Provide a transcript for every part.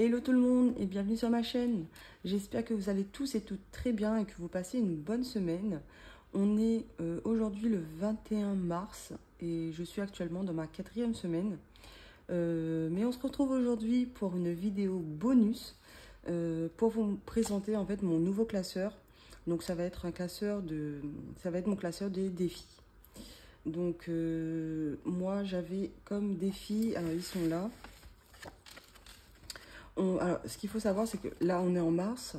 Hello tout le monde et bienvenue sur ma chaîne. J'espère que vous allez tous et toutes très bien et que vous passez une bonne semaine. On est aujourd'hui le 21 mars et je suis actuellement dans ma 4e semaine. Mais on se retrouve aujourd'hui pour une vidéo bonus pour vous présenter en fait mon nouveau classeur. Donc ça va être mon classeur des défis. Donc moi j'avais comme défi, alors ils sont là. Alors, ce qu'il faut savoir, c'est que là, on est en mars,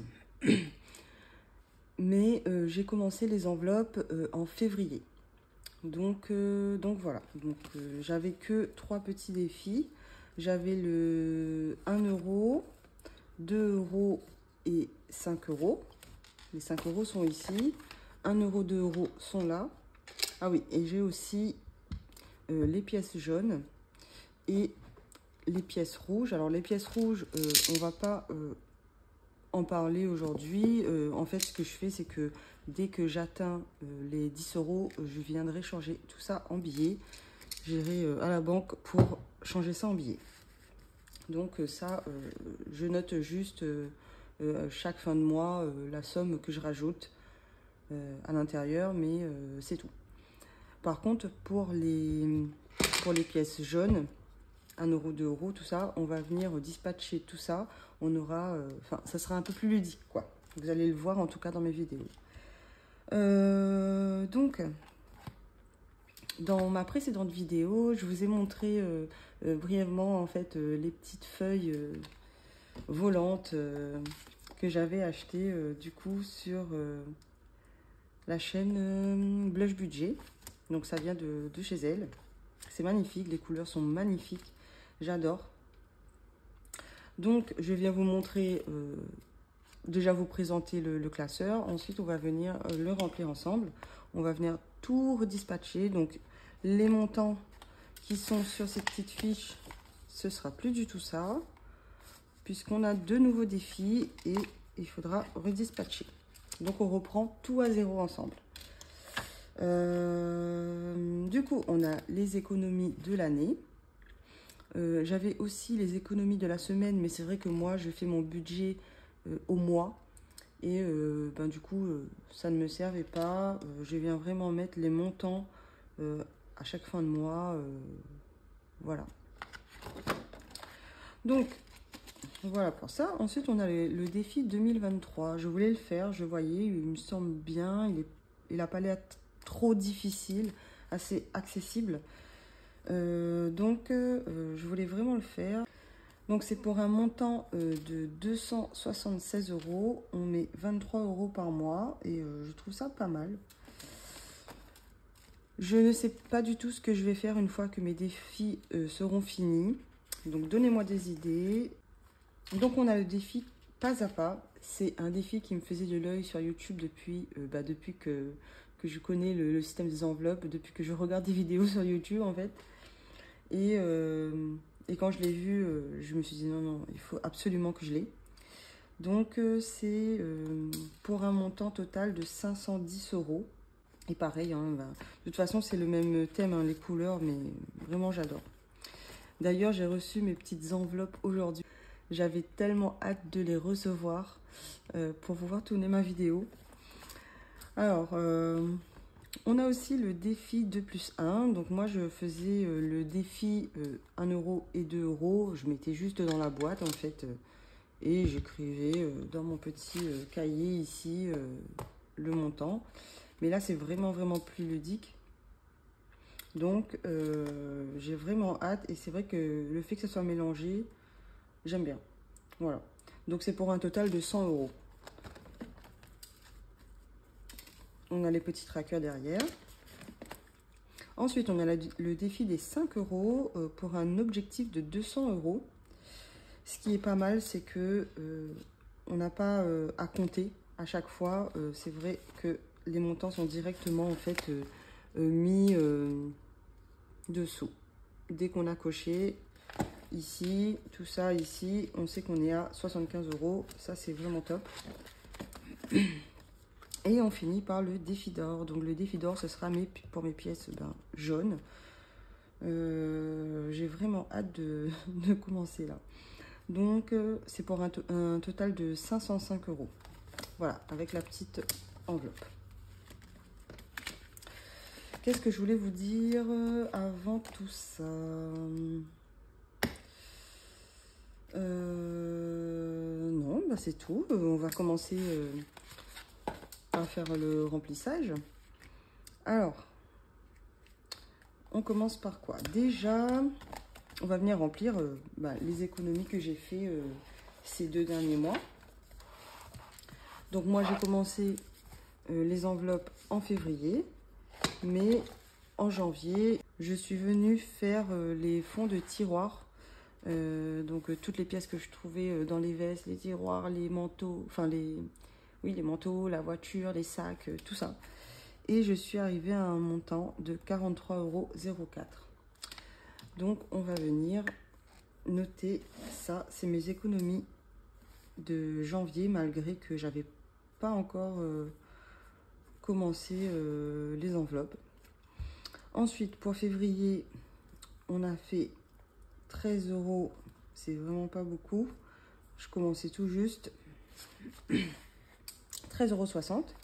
mais j'ai commencé les enveloppes en février. Donc voilà. Donc, j'avais que 3 petits défis. J'avais le 1 euro, 2 euros et 5 euros. Les 5 euros sont ici. 1 euro, 2 euros sont là. Ah oui, et j'ai aussi les pièces jaunes et les pièces rouges. Alors les pièces rouges, on va pas en parler aujourd'hui. En fait, ce que je fais, c'est que dès que j'atteins les 10 euros, je viendrai changer tout ça en billets. J'irai à la banque pour changer ça en billets. Donc ça, je note juste chaque fin de mois la somme que je rajoute à l'intérieur, mais c'est tout. Par contre, pour les pièces jaunes, 1 euro, 2 euros, tout ça, on va venir dispatcher tout ça. On aura, ça sera un peu plus ludique, quoi. Vous allez le voir en tout cas dans mes vidéos. Donc, dans ma précédente vidéo, je vous ai montré brièvement en fait les petites feuilles volantes que j'avais achetées du coup sur la chaîne Blush Budget. Donc ça vient de chez elle. C'est magnifique, les couleurs sont magnifiques. J'adore. Donc, je viens vous montrer, déjà vous présenter le classeur. Ensuite, on va venir le remplir ensemble. On va venir tout redispatcher. Donc, les montants qui sont sur ces petites fiches, ce sera plus du tout ça. Puisqu'on a 2 nouveaux défis et il faudra redispatcher. Donc, on reprend tout à zéro ensemble. Du coup, on a les économies de l'année. J'avais aussi les économies de la semaine, mais c'est vrai que moi, je fais mon budget au mois. Et du coup, ça ne me servait pas. Je viens vraiment mettre les montants à chaque fin de mois. Voilà. Donc, voilà pour ça. Ensuite, on a le défi 2023. Je voulais le faire, je voyais, il me semble bien. Il n'a pas l'air trop difficile, assez accessible. Je voulais vraiment le faire. Donc c'est pour un montant de 276 euros. On met 23 euros par mois et je trouve ça pas mal. Je ne sais pas du tout ce que je vais faire une fois que mes défis seront finis. Donc donnez-moi des idées. Donc on a le défi pas à pas. C'est un défi qui me faisait de l'œil sur YouTube depuis que je connais le système des enveloppes, depuis que je regarde des vidéos sur YouTube en fait. Et quand je l'ai vu, je me suis dit non, il faut absolument que je l'ai. Donc c'est pour un montant total de 510 euros. Et pareil, hein, de toute façon c'est le même thème, hein, les couleurs, mais vraiment j'adore. D'ailleurs j'ai reçu mes petites enveloppes aujourd'hui. J'avais tellement hâte de les recevoir pour pouvoir tourner ma vidéo. Alors, on a aussi le défi 2+1. Donc moi, je faisais le défi 1 euro et 2 euros. Je mettais juste dans la boîte, en fait. Et j'écrivais dans mon petit cahier ici le montant. Mais là, c'est vraiment, vraiment plus ludique. Donc, j'ai vraiment hâte. Et c'est vrai que le fait que ça soit mélangé, j'aime bien. Voilà. Donc, c'est pour un total de 100 euros. On a les petits trackers derrière. Ensuite, on a le défi des 5 euros pour un objectif de 200 euros. Ce qui est pas mal, c'est que on n'a pas à compter à chaque fois. C'est vrai que les montants sont directement en fait mis dessous. Dès qu'on a coché ici, tout ça ici, on sait qu'on est à 75 euros. Ça, c'est vraiment top. Et on finit par le défi d'or. Donc le défi d'or, ce sera pour mes pièces jaunes. J'ai vraiment hâte de commencer là. Donc, c'est pour un total de 505 €. Voilà, avec la petite enveloppe. Qu'est-ce que je voulais vous dire avant tout ça? Non, bah c'est tout. On va commencer à faire le remplissage. Alors, on commence par quoi? Déjà, on va venir remplir les économies que j'ai fait ces 2 derniers mois. Donc moi, j'ai commencé les enveloppes en février, mais en janvier, je suis venue faire les fonds de tiroirs. Donc toutes les pièces que je trouvais dans les vestes, les tiroirs, les manteaux, enfin les manteaux, la voiture, les sacs, tout ça. Et je suis arrivée à un montant de 43,04 €. Donc on va venir noter ça, c'est mes économies de janvier, malgré que j'avais pas encore commencé les enveloppes. Ensuite, pour février, on a fait 13 €, c'est vraiment pas beaucoup. Je commençais tout juste. 13,60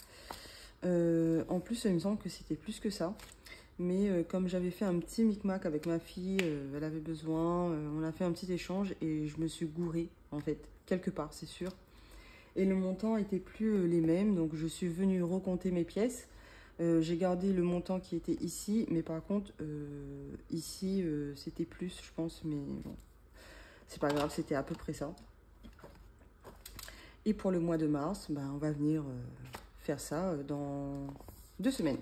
€. En plus, il me semble que c'était plus que ça. Mais comme j'avais fait un petit micmac avec ma fille, elle avait besoin, on a fait un petit échange et je me suis gourée, en fait, quelque part, c'est sûr. Et le montant était plus les mêmes, donc je suis venue recompter mes pièces. J'ai gardé le montant qui était ici, mais par contre, ici, c'était plus, je pense, mais bon, c'est pas grave, c'était à peu près ça. Et pour le mois de mars, on va venir faire ça dans 2 semaines.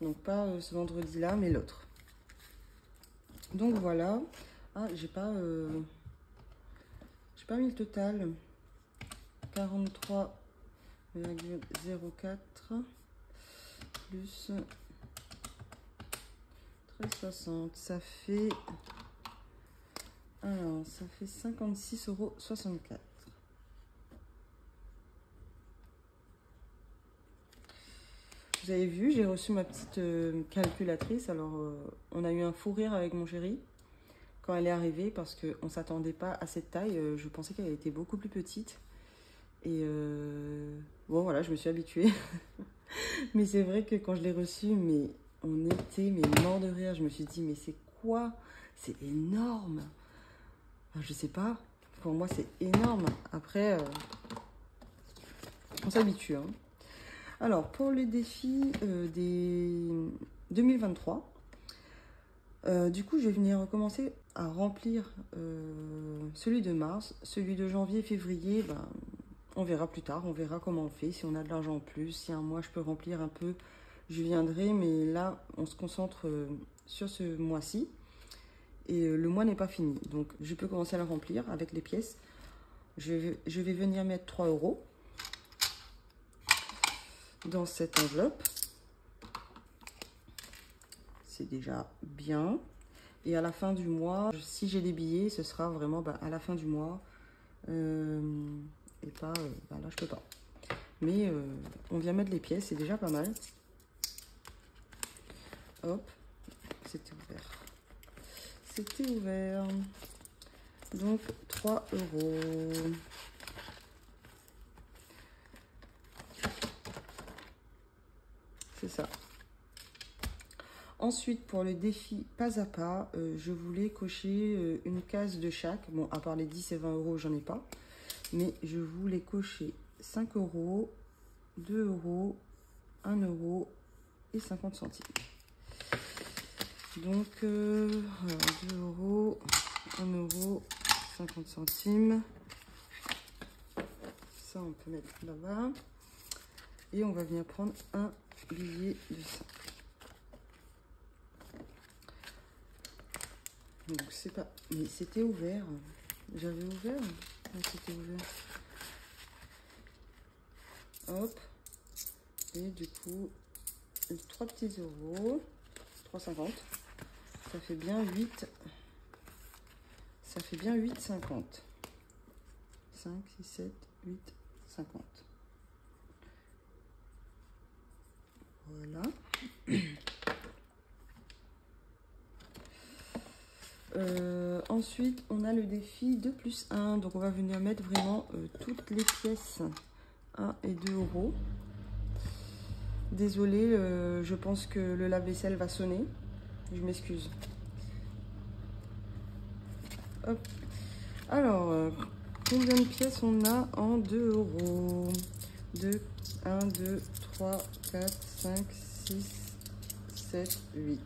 Donc pas ce vendredi-là, mais l'autre. Donc voilà. Ah, j'ai pas mis le total. 43,04 plus 13,60. Ça fait... Alors, ça fait 56,64 €. Vous avez vu, j'ai reçu ma petite calculatrice. Alors, on a eu un fou rire avec mon chéri quand elle est arrivée parce qu'on ne s'attendait pas à cette taille. Je pensais qu'elle était beaucoup plus petite. Et bon, voilà, je me suis habituée. Mais c'est vrai que quand je l'ai reçue, mais on était morts de rire. Je me suis dit, mais c'est quoi? C'est énorme. Enfin, je sais pas. Pour moi, c'est énorme. Après, on s'habitue, hein. Alors, pour le défi des 2023, du coup, je vais venir recommencer à remplir celui de mars. Celui de janvier, février, on verra plus tard. On verra comment on fait. Si on a de l'argent en plus, si un mois, je peux remplir un peu, je viendrai. Mais là, on se concentre sur ce mois-ci. Et le mois n'est pas fini. Donc, je peux commencer à la remplir avec les pièces. Je vais venir mettre 3 € dans cette enveloppe. C'est déjà bien. Et à la fin du mois, si j'ai des billets, ce sera vraiment à la fin du mois. Et pas... là, je peux pas. Mais on vient mettre les pièces, c'est déjà pas mal. Hop, c'était ouvert. C'était ouvert. Donc, 3 €. C'est ça. Ensuite, pour le défi pas à pas, je voulais cocher une case de chaque. Bon, à part les 10 et 20 €, j'en ai pas. Mais je voulais cocher 5 €, 2 €, 1 € et 50 centimes. Donc, 2 €, 1 €, 50 centimes. Ça, on peut mettre là-bas. Et on va venir prendre un billet de 5. Donc c'est pas... Mais c'était ouvert. J'avais ouvert. C'était ouvert. Hop. Et du coup, 3 petits euros. 3,50. Ça fait bien 8. Ça fait bien 8,50. 5, 6, 7, 8, 50. Voilà. Ensuite, on a le défi 2+1. Donc, on va venir mettre vraiment toutes les pièces 1 et 2 euros. Désolée, je pense que le lave-vaisselle va sonner. Je m'excuse. Hop. Alors, combien de pièces on a en 2 euros? 2, 1, 2, 3, 4, 5, 6, 7, 8.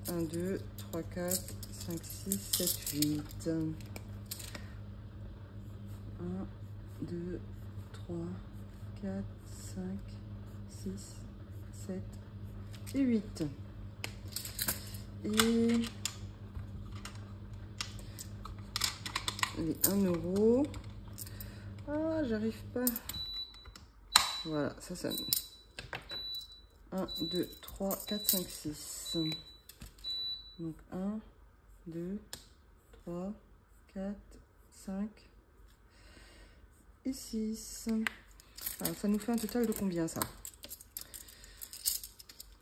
1, 2, 3, 4, 5, 6, 7, 8. 1, 2, 3, 4, 5, 6, 7 et 8. Et les 1 euro. Ah, j'arrive pas. Voilà, ça sonne. 1, 2, 3, 4, 5, 6. Donc 1, 2, 3, 4, 5 et 6. Alors, ça nous fait un total de combien ça?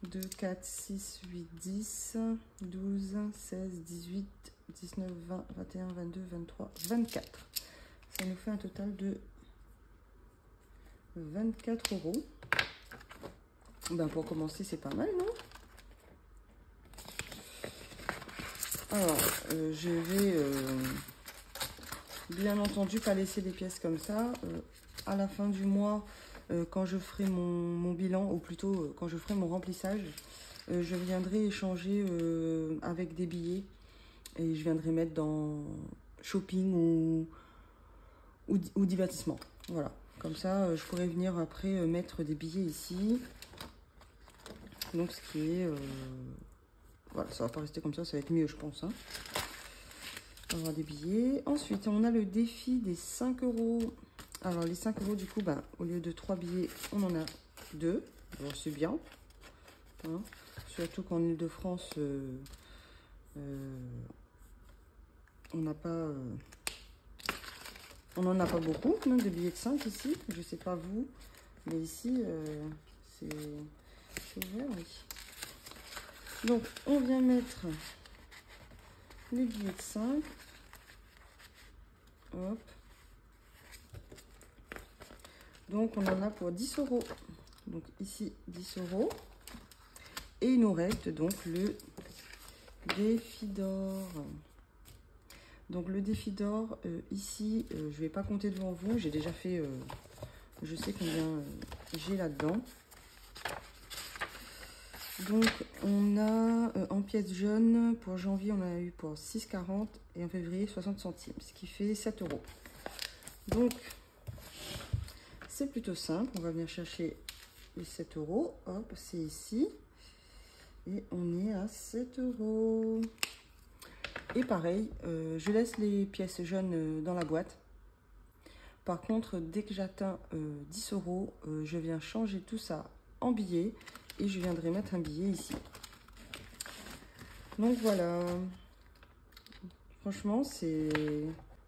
2, 4, 6, 8, 10, 12, 16, 18, 19, 20, 21, 22, 23, 24. Ça nous fait un total de 24 euros. Ben pour commencer, c'est pas mal, non? Alors, je vais bien entendu pas laisser des pièces comme ça. À la fin du mois, quand je ferai mon bilan, ou plutôt quand je ferai mon remplissage, je viendrai échanger avec des billets et je viendrai mettre dans shopping ou divertissement. Voilà, comme ça je pourrais venir après mettre des billets ici. Donc ce qui est... voilà, ça va pas rester comme ça va être mieux je pense. Hein. On va avoir des billets. Ensuite, on a le défi des 5 euros. Alors les 5 euros du coup, ben, au lieu de 3 billets, on en a 2. Bon, c'est bien. Hein. Surtout qu'en Ile-de-France, on n'a pas... on n'en a pas beaucoup, même de billets de 5 ici. Je sais pas vous, mais ici, c'est ouvert, oui. Donc, on vient mettre les billets de 5. Hop. Donc, on en a pour 10 euros. Donc, ici, 10 euros. Et il nous reste donc le défi d'or. Donc, le défi d'or, ici, je ne vais pas compter devant vous. J'ai déjà fait, je sais combien j'ai là-dedans. Donc, on a en pièces jaunes, pour janvier, on a eu pour 6,40 et en février, 60 centimes, ce qui fait 7 euros. Donc, c'est plutôt simple. On va venir chercher les 7 euros. Hop, c'est ici. Et on est à 7 euros. Et pareil, je laisse les pièces jaunes dans la boîte. Par contre, dès que j'atteins 10 euros, je viens changer tout ça en billets. Et je viendrai mettre un billet ici. Donc voilà. Franchement, c'est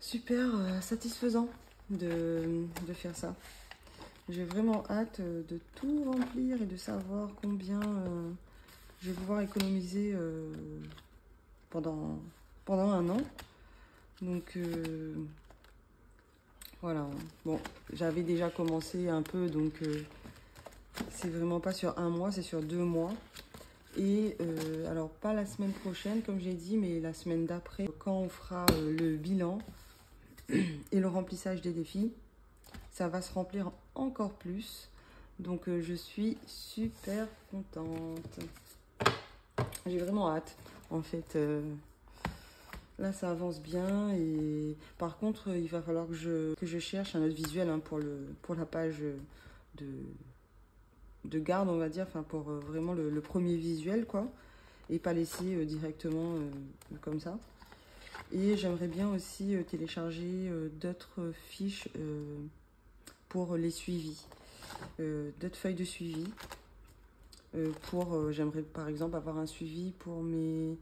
super satisfaisant de faire ça. J'ai vraiment hâte de tout remplir et de savoir combien je vais pouvoir économiser pendant un an. Donc voilà. Bon, j'avais déjà commencé un peu, donc... c'est vraiment pas sur un mois, c'est sur 2 mois. Et alors, pas la semaine prochaine, comme j'ai dit, mais la semaine d'après, quand on fera le bilan et le remplissage des défis, ça va se remplir encore plus. Donc, je suis super contente. J'ai vraiment hâte, en fait. Là, ça avance bien. Et par contre, il va falloir que je cherche un autre visuel hein, pour la page de garde, on va dire, enfin pour vraiment le premier visuel, quoi, et pas laisser directement comme ça. Et j'aimerais bien aussi télécharger d'autres fiches pour les suivis, d'autres feuilles de suivi. J'aimerais par exemple avoir un suivi pour mes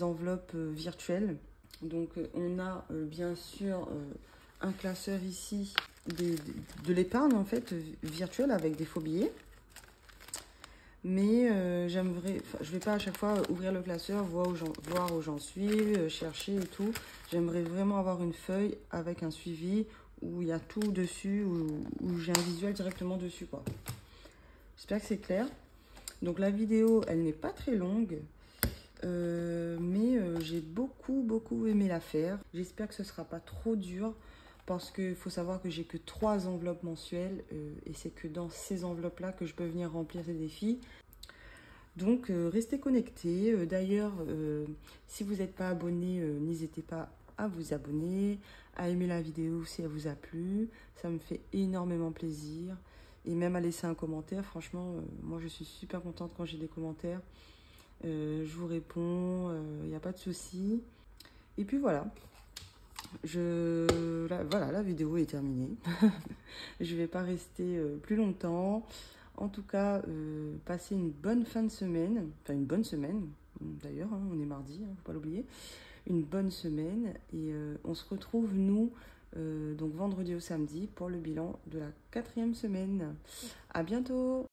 enveloppes virtuelles. Donc on a bien sûr un classeur ici de l'épargne en fait virtuelle avec des faux billets. Mais j'aimerais, je vais pas à chaque fois ouvrir le classeur, voir où j'en suis, chercher et tout. J'aimerais vraiment avoir une feuille avec un suivi où il y a tout dessus, où j'ai un visuel directement dessus, quoi. J'espère que c'est clair. Donc la vidéo, elle n'est pas très longue, mais j'ai beaucoup aimé la faire. J'espère que ce sera pas trop dur. Parce qu'il faut savoir que j'ai que 3 enveloppes mensuelles et c'est que dans ces enveloppes-là que je peux venir remplir ces défis. Donc, restez connectés. D'ailleurs, si vous n'êtes pas abonné, n'hésitez pas à vous abonner, à aimer la vidéo si elle vous a plu. Ça me fait énormément plaisir. Et même à laisser un commentaire. Franchement, moi, je suis super contente quand j'ai des commentaires. Je vous réponds, il n'y a pas de souci. Et puis voilà. Voilà, la vidéo est terminée. Je ne vais pas rester plus longtemps. En tout cas, passez une bonne fin de semaine. Enfin, une bonne semaine. D'ailleurs, hein, on est mardi, hein, faut pas l'oublier. Une bonne semaine. Et on se retrouve, nous, donc vendredi au samedi, pour le bilan de la 4e semaine. À bientôt!